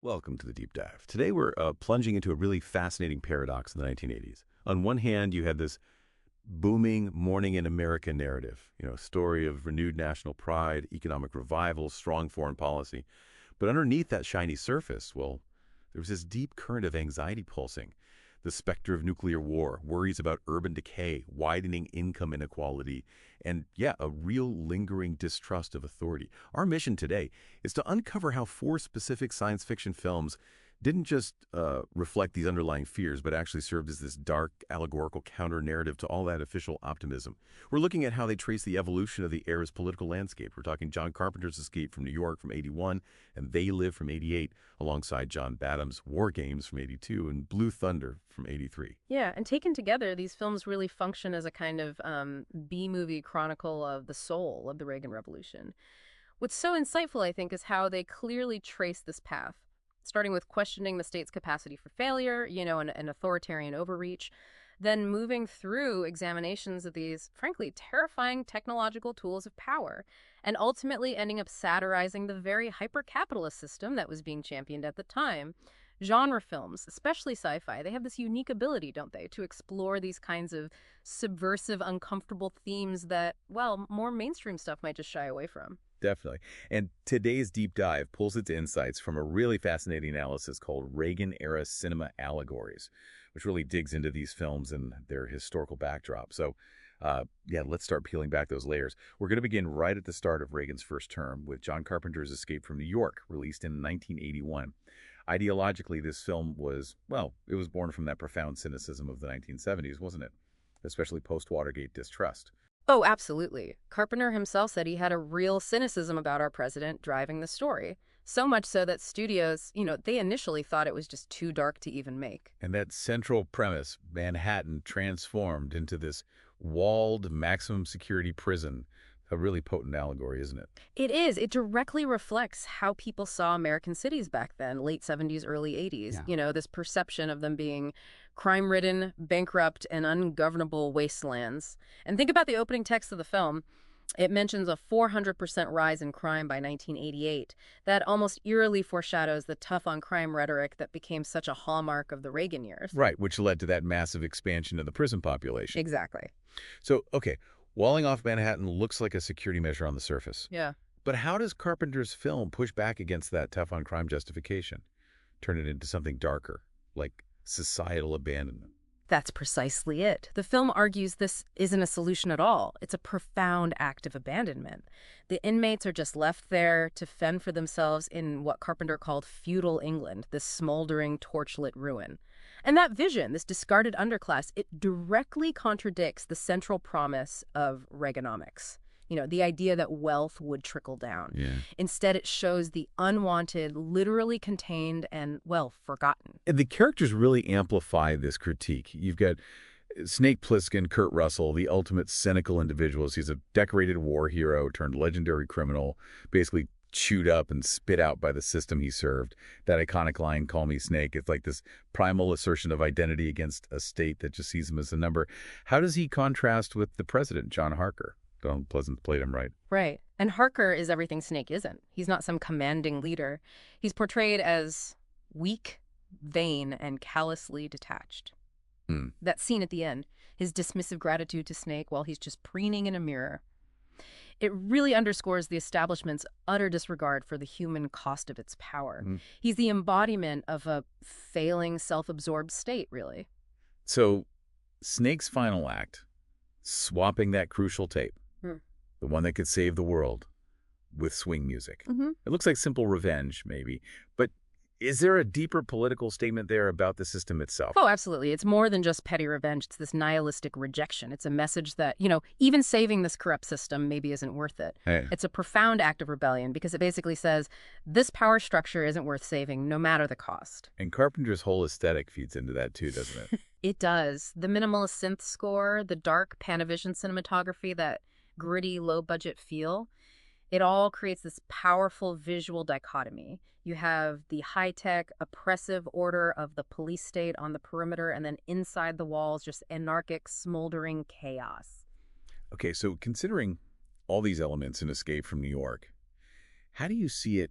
Welcome to the Deep Dive. Today we're plunging into a really fascinating paradox in the 1980s. On one hand, you had this booming morning in America narrative, story of renewed national pride, economic revival, strong foreign policy. But underneath that shiny surface, well, there was this deep current of anxiety pulsing. The specter of nuclear war, worries about urban decay, widening income inequality, and a real lingering distrust of authority. Our mission today is to uncover how four specific science fiction films didn't just reflect these underlying fears, but actually served as this dark, allegorical counter-narrative to all that official optimism. We're looking at how they trace the evolution of the era's political landscape. We're talking John Carpenter's Escape from New York from '81 and They Live from '88, alongside John Badham's WarGames from '82 and Blue Thunder from '83. Yeah, and taken together, these films really function as a kind of B-movie chronicle of the soul of the Reagan Revolution. What's so insightful, I think, is how they clearly trace this path, starting with questioning the state's capacity for failure, and authoritarian overreach, then moving through examinations of these, frankly, terrifying technological tools of power, and ultimately ending up satirizing the very hyper-capitalist system that was being championed at the time. Genre films, especially sci-fi, they have this unique ability, don't they, to explore these kinds of subversive, uncomfortable themes that, well, more mainstream stuff might just shy away from. Definitely. And today's deep dive pulls its insights from a really fascinating analysis called Reagan-era cinema allegories, which really digs into these films and their historical backdrop. So, let's start peeling back those layers. We're going to begin right at the start of Reagan's first term with John Carpenter's Escape from New York, released in 1981. Ideologically, this film was, it was born from that profound cynicism of the 1970s, wasn't it? Especially post-Watergate distrust. Oh, absolutely. Carpenter himself said he had a real cynicism about our president driving the story. So much so that studios, they initially thought it was just too dark to even make. And that central premise, Manhattan transformed into this walled maximum security prison, a really potent allegory, isn't it? It is. It directly reflects how people saw American cities back then, late 70s, early 80s. Yeah. This perception of them being crime-ridden, bankrupt, and ungovernable wastelands. And think about the opening text of the film. It mentions a 400% rise in crime by 1988. That almost eerily foreshadows the tough-on-crime rhetoric that became such a hallmark of the Reagan years. Right, which led to that massive expansion of the prison population. Exactly. So, okay, walling off Manhattan looks like a security measure on the surface. Yeah. But how does Carpenter's film push back against that tough-on-crime justification? Turn it into something darker, like societal abandonment? That's precisely it. The film argues this isn't a solution at all. It's a profound act of abandonment. The inmates are just left there to fend for themselves in what Carpenter called feudal England, this smoldering, torchlit ruin. And that vision, this discarded underclass, it directly contradicts the central promise of Reaganomics. The idea that wealth would trickle down. Yeah. Instead, it shows the unwanted, literally contained, and, forgotten. And the characters really amplify this critique. You've got Snake Plissken, Kurt Russell, the ultimate cynical individuals. He's a decorated war hero turned legendary criminal, basically chewed up and spit out by the system he served. That iconic line, "Call me Snake," it's like this primal assertion of identity against a state that just sees him as a number. How does he contrast with the president, John Harker? Donald Pleasance played him right. Right. And Harker is everything Snake isn't. He's not some commanding leader. He's portrayed as weak, vain, and callously detached. That scene at the end, his dismissive gratitude to Snake while he's just preening in a mirror, it really underscores the establishment's utter disregard for the human cost of its power. He's the embodiment of a failing, self-absorbed state, really. So, Snake's final act, swapping that crucial tape, the one that could save the world, with swing music. It looks like simple revenge, maybe. But is there a deeper political statement there about the system itself? Oh, absolutely. It's more than just petty revenge. It's this nihilistic rejection. It's a message that, even saving this corrupt system maybe isn't worth it. Hey. It's a profound act of rebellion because it basically says this power structure isn't worth saving no matter the cost. And Carpenter's whole aesthetic feeds into that too, doesn't it? It does. The minimalist synth score, the dark Panavision cinematography, that gritty, low-budget feel, it all creates this powerful visual dichotomy. You have the high-tech, oppressive order of the police state on the perimeter, and then inside the walls, just anarchic, smoldering chaos. Okay, so considering all these elements in Escape from New York, how do you see it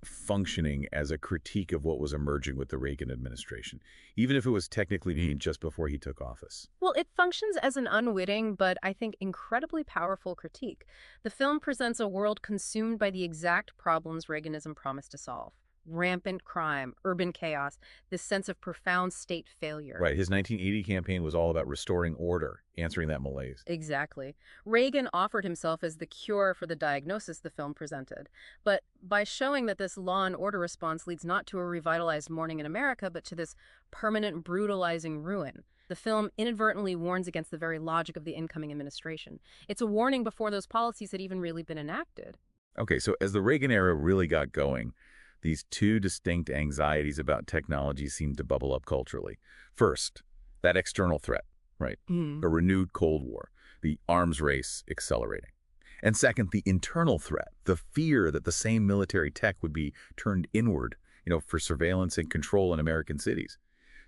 functioning as a critique of what was emerging with the Reagan administration, even if it was technically just before he took office. Well, it functions as an unwitting, but I think incredibly powerful critique. The film presents a world consumed by the exact problems Reaganism promised to solve. Rampant crime, urban chaos, this sense of profound state failure. Right. His 1980 campaign was all about restoring order, answering that malaise. Exactly. Reagan offered himself as the cure for the diagnosis the film presented. But by showing that this law and order response leads not to a revitalized morning in America, but to this permanent brutalizing ruin, the film inadvertently warns against the very logic of the incoming administration. It's a warning before those policies had even really been enacted. Okay, so as the Reagan era really got going, these two distinct anxieties about technology seemed to bubble up culturally. First, that external threat, right? A renewed Cold War, the arms race accelerating. And second, the internal threat, the fear that the same military tech would be turned inward, for surveillance and control in American cities.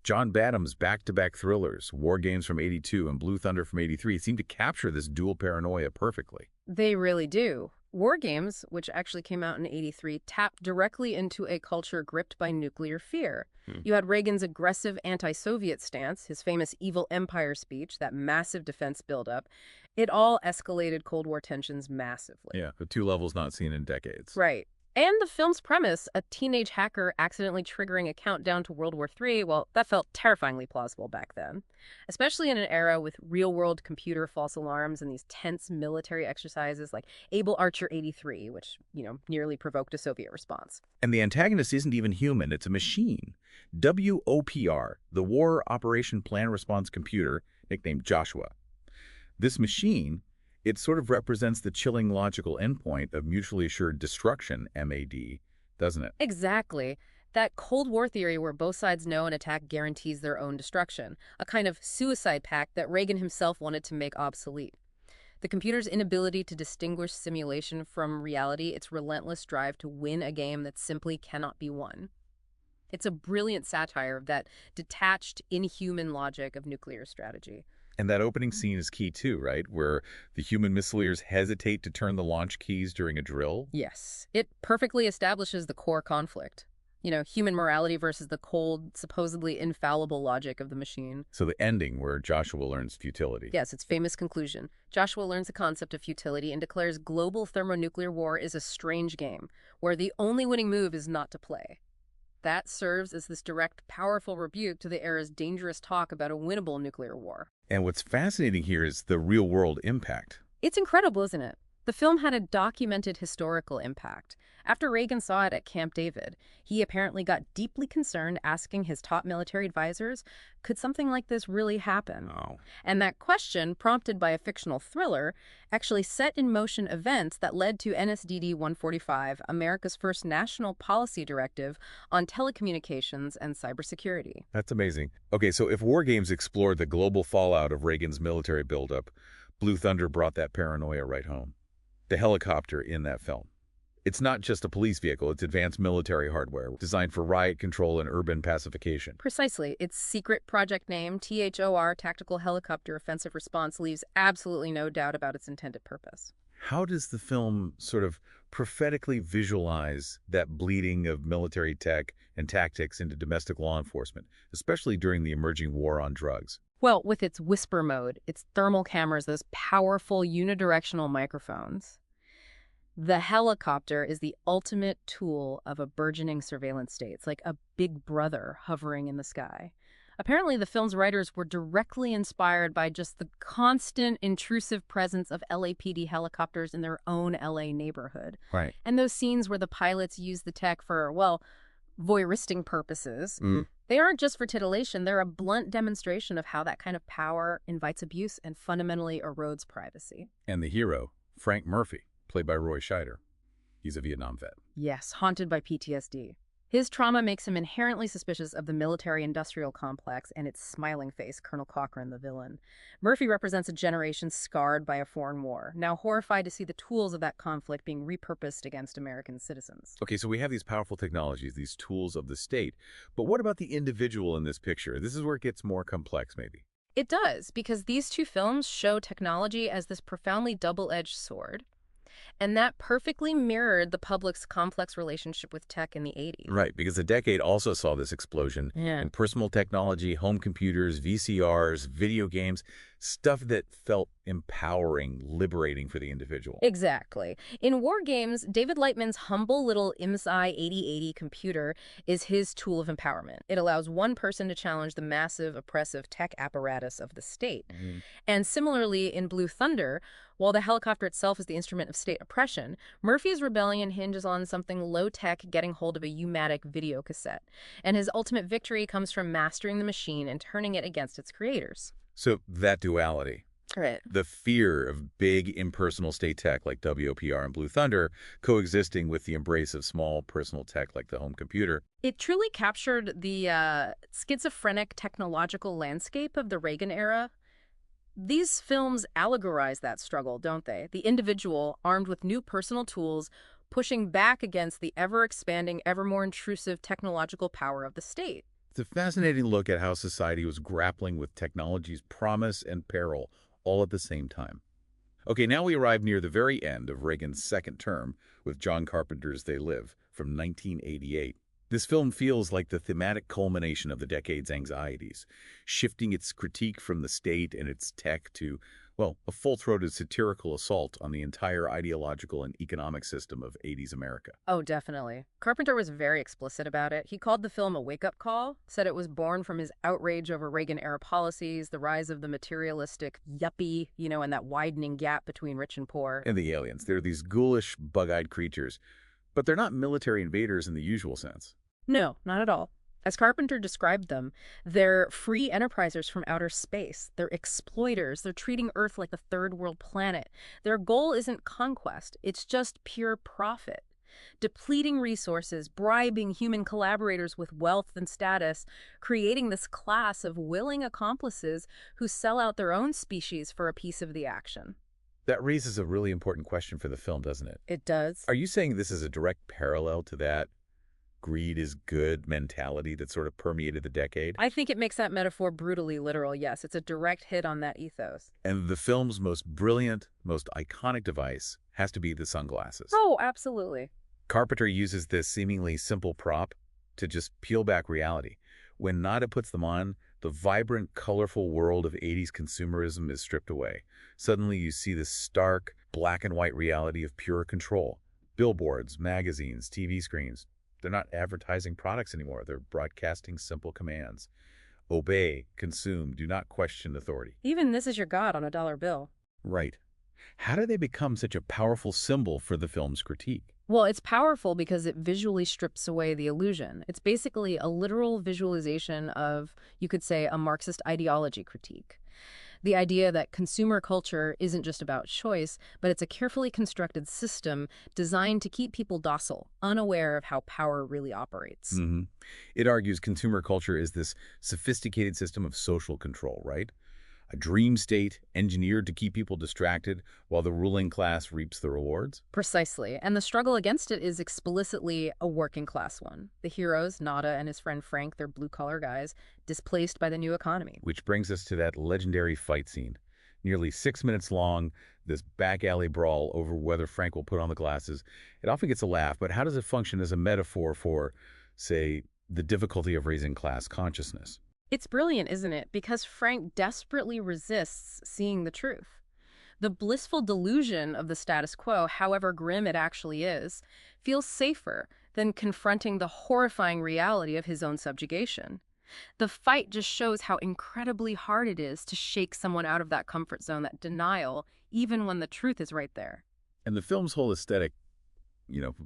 John Badham's back-to-back thrillers, WarGames from '82 and Blue Thunder from '83, seem to capture this dual paranoia perfectly. They really do. WarGames, which actually came out in '83, tapped directly into a culture gripped by nuclear fear. You had Reagan's aggressive anti-Soviet stance, his famous evil empire speech, that massive defense buildup. It all escalated Cold War tensions massively. Yeah, the two levels not seen in decades. Right. And the film's premise, a teenage hacker accidentally triggering a countdown to World War III, well, that felt terrifyingly plausible back then. Especially in an era with real-world computer false alarms and these tense military exercises like Able Archer 83, which, nearly provoked a Soviet response. And the antagonist isn't even human, it's a machine. WOPR, the War Operation Plan Response Computer, nicknamed Joshua. This machine, it sort of represents the chilling logical endpoint of mutually assured destruction, MAD, doesn't it? Exactly. That Cold War theory where both sides know an attack guarantees their own destruction, a kind of suicide pact that Reagan himself wanted to make obsolete. The computer's inability to distinguish simulation from reality, its relentless drive to win a game that simply cannot be won. It's a brilliant satire of that detached, inhuman logic of nuclear strategy. And that opening scene is key too, right? Where the human missileers hesitate to turn the launch keys during a drill. Yes. It perfectly establishes the core conflict. Human morality versus the cold, supposedly infallible logic of the machine. So the ending where Joshua learns futility. Yes, its famous conclusion. Joshua learns the concept of futility and declares global thermonuclear war is a strange game, where the only winning move is not to play. That serves as this direct, powerful rebuke to the era's dangerous talk about a winnable nuclear war. And what's fascinating here is the real-world impact. It's incredible, isn't it? The film had a documented historical impact. After Reagan saw it at Camp David, he apparently got deeply concerned, asking his top military advisors, could something like this really happen? Oh. And that question, prompted by a fictional thriller, actually set in motion events that led to NSDD 145, America's first national policy directive on telecommunications and cybersecurity. That's amazing. Okay, so if WarGames explored the global fallout of Reagan's military buildup, Blue Thunder brought that paranoia right home. The helicopter in that film. It's not just a police vehicle, it's advanced military hardware designed for riot control and urban pacification. Precisely. Its secret project name, THOR, Tactical Helicopter Offensive Response, leaves absolutely no doubt about its intended purpose. How does the film sort of prophetically visualize that bleeding of military tech and tactics into domestic law enforcement, especially during the emerging war on drugs? Well, with its whisper mode, its thermal cameras, those powerful unidirectional microphones. The helicopter is the ultimate tool of a burgeoning surveillance state. It's like a big brother hovering in the sky. Apparently, the film's writers were directly inspired by just the constant intrusive presence of LAPD helicopters in their own LA neighborhood. Right. And those scenes where the pilots use the tech for, well, voyeuristic purposes. They aren't just for titillation. They're a blunt demonstration of how that kind of power invites abuse and fundamentally erodes privacy. And the hero, Frank Murphy, played by Roy Scheider. He's a Vietnam vet. Yes, haunted by PTSD. His trauma makes him inherently suspicious of the military-industrial complex and its smiling face, Colonel Cochrane, the villain. Murphy represents a generation scarred by a foreign war, now horrified to see the tools of that conflict being repurposed against American citizens. Okay, so we have these powerful technologies, these tools of the state. But what about the individual in this picture? This is where it gets more complex, maybe. It does, because these two films show technology as this profoundly double-edged sword. And that perfectly mirrored the public's complex relationship with tech in the 80s. Right, because the decade also saw this explosion Yeah. in personal technology, home computers, VCRs, video games, stuff that felt empowering, liberating for the individual. Exactly. In WarGames, David Lightman's humble little MSI 8080 computer is his tool of empowerment. It allows one person to challenge the massive, oppressive tech apparatus of the state. Mhm. And similarly, in Blue Thunder, while the helicopter itself is the instrument of state oppression, Murphy's rebellion hinges on something low-tech getting hold of a U-matic video cassette. And his ultimate victory comes from mastering the machine and turning it against its creators. So that duality, Right. the fear of big impersonal state tech like WOPR and Blue Thunder coexisting with the embrace of small personal tech like the home computer. It truly captured the schizophrenic technological landscape of the Reagan era. These films allegorize that struggle, don't they? The individual, armed with new personal tools, pushing back against the ever-expanding, ever more intrusive technological power of the state. It's a fascinating look at how society was grappling with technology's promise and peril all at the same time. Okay, now we arrive near the very end of Reagan's second term with John Carpenter's They Live from 1988. This film feels like the thematic culmination of the decade's anxieties, shifting its critique from the state and its tech to, well, a full-throated satirical assault on the entire ideological and economic system of 80s America. Oh, definitely. Carpenter was very explicit about it. He called the film a wake-up call, said it was born from his outrage over Reagan-era policies, the rise of the materialistic yuppie, and that widening gap between rich and poor. And the aliens, they're these ghoulish, bug-eyed creatures, but they're not military invaders in the usual sense. No, not at all. As Carpenter described them, they're free enterprisers from outer space. They're exploiters. They're treating Earth like a third world planet. Their goal isn't conquest. It's just pure profit. Depleting resources, bribing human collaborators with wealth and status, creating this class of willing accomplices who sell out their own species for a piece of the action. That raises a really important question for the film, doesn't it? It does. Are you saying this is a direct parallel to that greed is good mentality that sort of permeated the decade? I think it makes that metaphor brutally literal, yes. It's a direct hit on that ethos. And the film's most brilliant, most iconic device has to be the sunglasses. Oh, absolutely. Carpenter uses this seemingly simple prop to just peel back reality. When Nada puts them on, the vibrant, colorful world of 80s consumerism is stripped away. Suddenly you see this stark, black and white reality of pure control. Billboards, magazines, TV screens. They're not advertising products anymore. They're broadcasting simple commands. Obey, consume, do not question authority. Even this is your god on a dollar bill. Right. How do they become such a powerful symbol for the film's critique? Well, it's powerful because it visually strips away the illusion. It's basically a literal visualization of, you could say, a Marxist ideology critique. The idea that consumer culture isn't just about choice, but it's a carefully constructed system designed to keep people docile, unaware of how power really operates. Mm-hmm. It argues consumer culture is this sophisticated system of social control, right? A dream state engineered to keep people distracted while the ruling class reaps the rewards? Precisely. And the struggle against it is explicitly a working class one. The heroes, Nada and his friend Frank, they're blue-collar guys, displaced by the new economy. Which brings us to that legendary fight scene. Nearly 6 minutes long, this back alley brawl over whether Frank will put on the glasses. It often gets a laugh, but how does it function as a metaphor for, say, the difficulty of raising class consciousness? It's brilliant, isn't it? Because Frank desperately resists seeing the truth. The blissful delusion of the status quo, however grim it actually is, feels safer than confronting the horrifying reality of his own subjugation. The fight just shows how incredibly hard it is to shake someone out of that comfort zone, that denial, even when the truth is right there. And the film's whole aesthetic,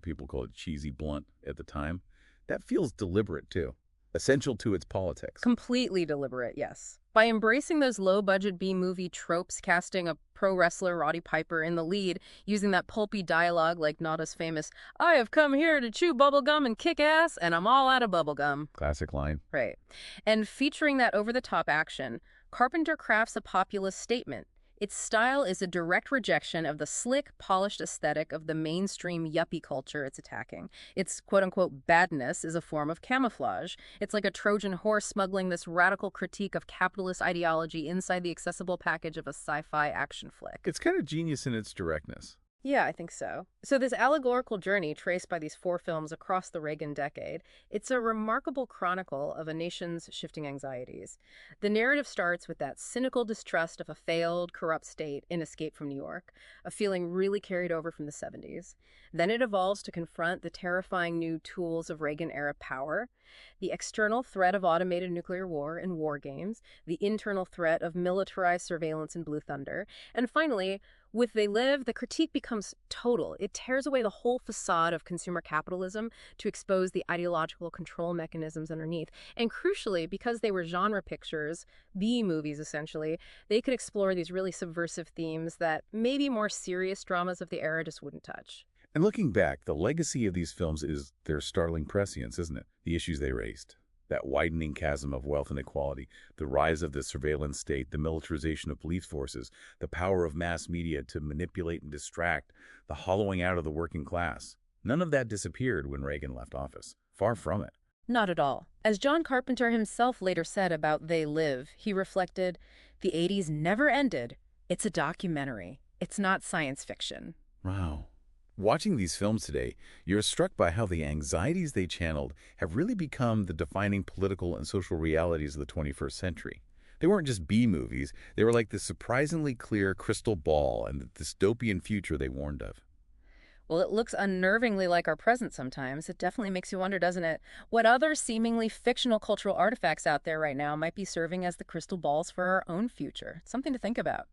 people call it cheesy blunt at the time, that feels deliberate too. Essential to its politics. Completely deliberate, yes. By embracing those low-budget B-movie tropes, casting a pro wrestler Roddy Piper in the lead, using that pulpy dialogue like Nada's famous, "I have come here to chew bubblegum and kick ass, and I'm all out of bubblegum." Classic line. Right. And featuring that over-the-top action, Carpenter crafts a populist statement. Its style is a direct rejection of the slick, polished aesthetic of the mainstream yuppie culture it's attacking. Its quote-unquote badness is a form of camouflage. It's like a Trojan horse smuggling this radical critique of capitalist ideology inside the accessible package of a sci-fi action flick. It's kind of genius in its directness. Yeah, I think so. So this allegorical journey traced by these four films across the Reagan decade, it's a remarkable chronicle of a nation's shifting anxieties. The narrative starts with that cynical distrust of a failed, corrupt state in Escape from New York, a feeling really carried over from the 70s. Then it evolves to confront the terrifying new tools of Reagan-era power, the external threat of automated nuclear war in WarGames, the internal threat of militarized surveillance in Blue Thunder, and finally, with They Live, the critique becomes total. It tears away the whole facade of consumer capitalism to expose the ideological control mechanisms underneath. And crucially, because they were genre pictures, B movies essentially, they could explore these really subversive themes that maybe more serious dramas of the era just wouldn't touch. And looking back, the legacy of these films is their startling prescience, isn't it? The issues they raised. That widening chasm of wealth inequality, the rise of the surveillance state, the militarization of police forces, the power of mass media to manipulate and distract, the hollowing out of the working class. None of that disappeared when Reagan left office. Far from it. Not at all. As John Carpenter himself later said about They Live, he reflected, the 80s never ended. It's a documentary. It's not science fiction. Wow. Watching these films today, you're struck by how the anxieties they channeled have really become the defining political and social realities of the 21st century. They weren't just B-movies, they were like the surprisingly clear crystal ball and the dystopian future they warned of. Well, it looks unnervingly like our present sometimes. It definitely makes you wonder, doesn't it? What other seemingly fictional cultural artifacts out there right now might be serving as the crystal balls for our own future? Something to think about.